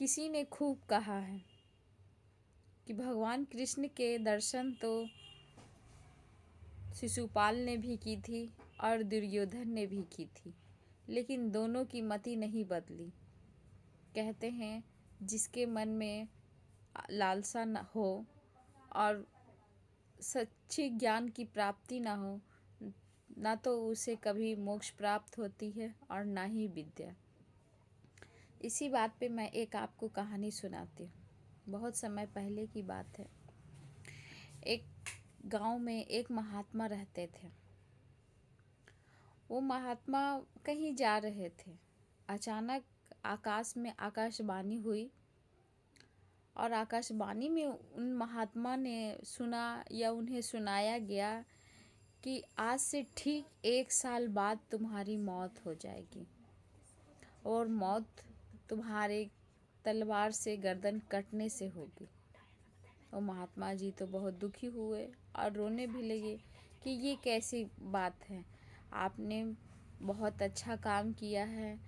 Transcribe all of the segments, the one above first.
किसी ने खूब कहा है कि भगवान कृष्ण के दर्शन तो शिशुपाल ने भी की थी और दुर्योधन ने भी की थी, लेकिन दोनों की मति नहीं बदली। कहते हैं जिसके मन में लालसा न हो और सच्ची ज्ञान की प्राप्ति ना हो, ना तो उसे कभी मोक्ष प्राप्त होती है और ना ही विद्या। इसी बात पे मैं एक आपको कहानी सुनाती हूँ। बहुत समय पहले की बात है। एक गांव में एक महात्मा रहते थे। वो महात्मा कहीं जा रहे थे। अचानक आकाश में आकाशवाणी हुई और आकाशवाणी में उन महात्मा ने सुना या उन्हें सुनाया गया कि आज से ठीक 1 साल बाद तुम्हारी मौत हो जाएगी और मौत तुम्हारे तलवार से गर्दन कटने से होगी। और महात्मा जी तो बहुत दुखी हुए और रोने भी लगे कि ये कैसी बात है, आपने बहुत अच्छा काम किया है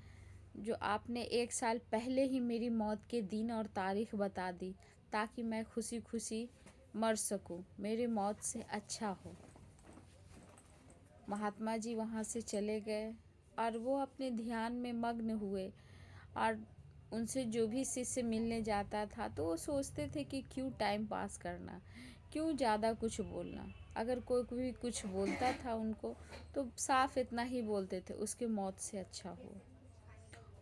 जो आपने 1 साल पहले ही मेरी मौत के दिन और तारीख बता दी ताकि मैं खुशी खुशी मर सकूं, मेरी मौत से अच्छा हो। महात्मा जी वहाँ से चले गए और वो अपने ध्यान में मग्न हुए और उनसे जो भी शिष्य मिलने जाता था तो वो सोचते थे कि क्यों टाइम पास करना, क्यों ज़्यादा कुछ बोलना। अगर कोई भी कुछ बोलता था उनको तो साफ इतना ही बोलते थे, उसके मौत से अच्छा हुआ,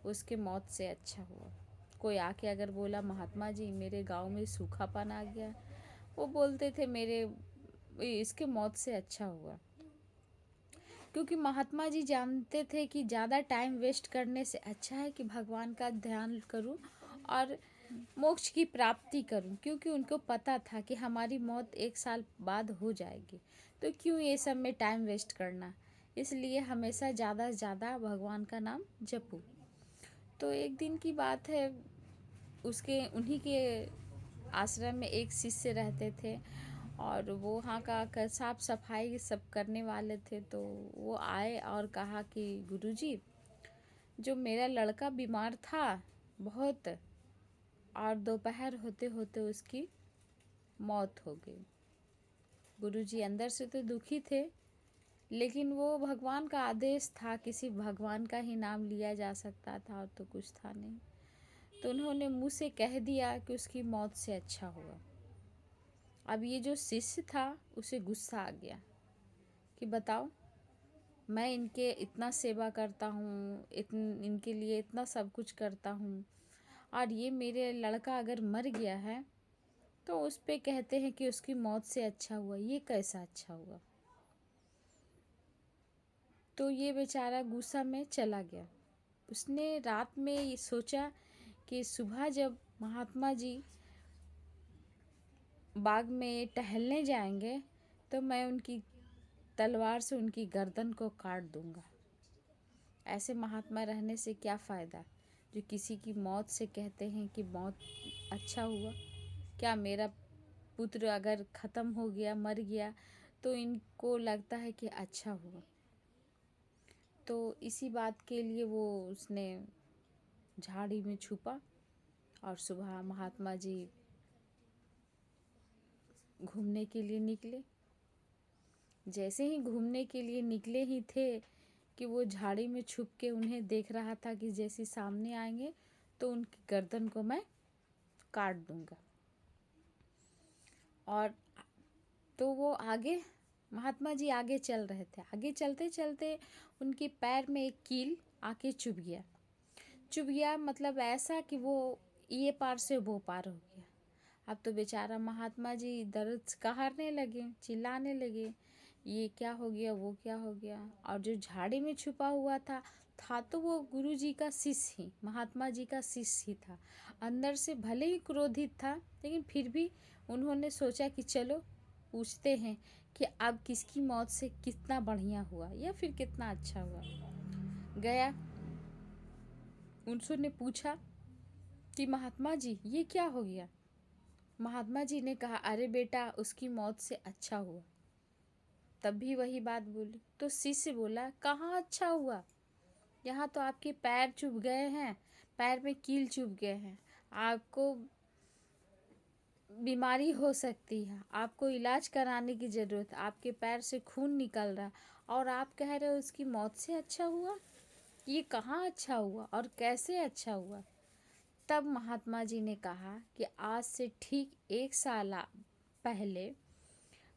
उसके मौत से अच्छा हुआ। कोई आके अगर बोला महात्मा जी मेरे गांव में सूखापन आ गया, वो बोलते थे मेरे इसके मौत से अच्छा हुआ। क्योंकि महात्मा जी जानते थे कि ज़्यादा टाइम वेस्ट करने से अच्छा है कि भगवान का ध्यान करूं और मोक्ष की प्राप्ति करूं, क्योंकि उनको पता था कि हमारी मौत 1 साल बाद हो जाएगी, तो क्यों ये सब में टाइम वेस्ट करना। इसलिए हमेशा ज़्यादा से ज़्यादा भगवान का नाम जपो। तो एक दिन की बात है, उसके उन्हीं के आश्रम में एक शिष्य रहते थे और वो वहाँ का साफ सफाई सब करने वाले थे। तो वो आए और कहा कि गुरुजी, जो मेरा लड़का बीमार था बहुत और दोपहर होते होते उसकी मौत हो गई। गुरुजी अंदर से तो दुखी थे, लेकिन वो भगवान का आदेश था, किसी भगवान का ही नाम लिया जा सकता था और तो कुछ था नहीं। तो उन्होंने मुँह से कह दिया कि उसकी मौत से अच्छा हुआ। अब ये जो शिष्य था उसे गुस्सा आ गया कि बताओ, मैं इनके इतना सेवा करता हूँ, इनके लिए इतना सब कुछ करता हूँ और ये मेरे लड़का अगर मर गया है तो उस पे कहते हैं कि उसकी मौत से अच्छा हुआ, ये कैसा अच्छा हुआ। तो ये बेचारा गुस्सा में चला गया। उसने रात में ये सोचा कि सुबह जब महात्मा जी बाग में टहलने जाएंगे तो मैं उनकी तलवार से उनकी गर्दन को काट दूंगा। ऐसे महात्मा रहने से क्या फ़ायदा जो किसी की मौत से कहते हैं कि मौत अच्छा हुआ। क्या मेरा पुत्र अगर ख़त्म हो गया, मर गया, तो इनको लगता है कि अच्छा हुआ। तो इसी बात के लिए वो उसने झाड़ी में छुपा और सुबह महात्मा जी घूमने के लिए निकले। जैसे ही घूमने के लिए निकले ही थे कि वो झाड़ी में छुप के उन्हें देख रहा था कि जैसे सामने आएंगे तो उनकी गर्दन को मैं काट दूंगा। और तो वो आगे, महात्मा जी आगे चल रहे थे। आगे चलते चलते उनके पैर में एक कील आके चुभ गया। चुभ गया मतलब ऐसा कि वो ये पार से वो पार हो गया। अब तो बेचारा महात्मा जी दर्द से कहारने लगे, चिल्लाने लगे, ये क्या हो गया, वो क्या हो गया। और जो झाड़ी में छुपा हुआ था तो वो गुरु जी का शिष्य ही, महात्मा जी का शिष्य ही था। अंदर से भले ही क्रोधित था, लेकिन फिर भी उन्होंने सोचा कि चलो पूछते हैं कि अब किसकी मौत से कितना बढ़िया हुआ या फिर कितना अच्छा हुआ। गया, उनसे ने पूछा कि महात्मा जी ये क्या हो गया। महात्मा जी ने कहा, अरे बेटा उसकी मौत से अच्छा हुआ। तब भी वही बात बोली। तो शिष्य बोला, कहाँ अच्छा हुआ, यहाँ तो आपके पैर चुभ गए हैं, पैर में कील चुभ गए हैं, आपको बीमारी हो सकती है, आपको इलाज कराने की ज़रूरत है, आपके पैर से खून निकल रहा और आप कह रहे हो उसकी मौत से अच्छा हुआ। ये कहाँ अच्छा हुआ और कैसे अच्छा हुआ? तब महात्मा जी ने कहा कि आज से ठीक 1 साल पहले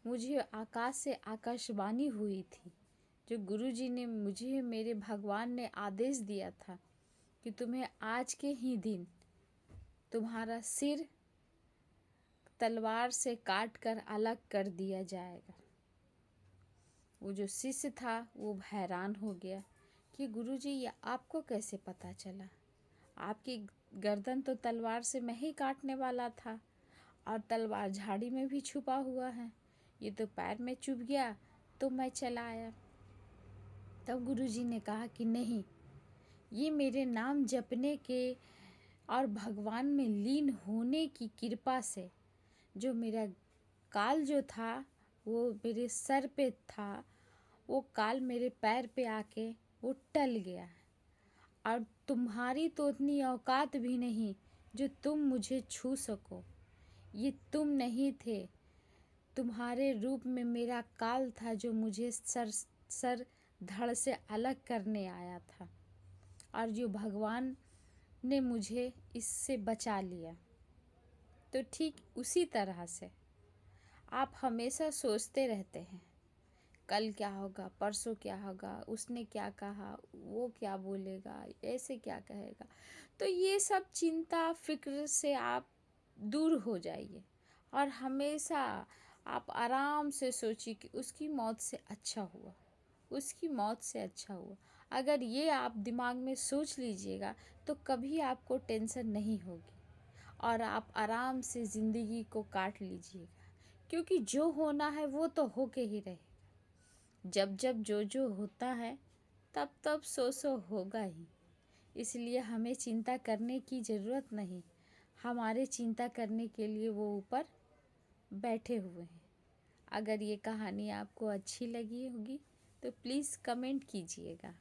मुझे आकाश से आकाशवाणी हुई थी, जो गुरुजी ने मुझे, मेरे भगवान ने आदेश दिया था कि तुम्हें आज के ही दिन तुम्हारा सिर तलवार से काट कर अलग कर दिया जाएगा। वो जो शिष्य था वो हैरान हो गया कि गुरुजी ये आपको कैसे पता चला? आपकी गर्दन तो तलवार से मैं ही काटने वाला था और तलवार झाड़ी में भी छुपा हुआ है, ये तो पैर में चुभ गया तो मैं चला आया। तब गुरुजी ने कहा कि नहीं, ये मेरे नाम जपने के और भगवान में लीन होने की कृपा से जो मेरा काल जो था वो मेरे सर पे था, वो काल मेरे पैर पे आके वो टल गया। और तुम्हारी तो उतनी औकात भी नहीं जो तुम मुझे छू सको। ये तुम नहीं थे, तुम्हारे रूप में मेरा काल था जो मुझे सर धड़ से अलग करने आया था और जो भगवान ने मुझे इससे बचा लिया। तो ठीक उसी तरह से आप हमेशा सोचते रहते हैं कल क्या होगा, परसों क्या होगा, उसने क्या कहा, वो क्या बोलेगा, ऐसे क्या कहेगा। तो ये सब चिंता फिक्र से आप दूर हो जाइए और हमेशा आप आराम से सोचिए कि उसकी मौत से अच्छा हुआ, उसकी मौत से अच्छा हुआ। अगर ये आप दिमाग में सोच लीजिएगा तो कभी आपको टेंशन नहीं होगी और आप आराम से ज़िंदगी को काट लीजिएगा, क्योंकि जो होना है वो तो होके ही रहेगा। जब जब जो जो होता है तब तब सो होगा ही। इसलिए हमें चिंता करने की ज़रूरत नहीं, हमारे चिंता करने के लिए वो ऊपर बैठे हुए हैं। अगर ये कहानी आपको अच्छी लगी होगी तो प्लीज़ कमेंट कीजिएगा।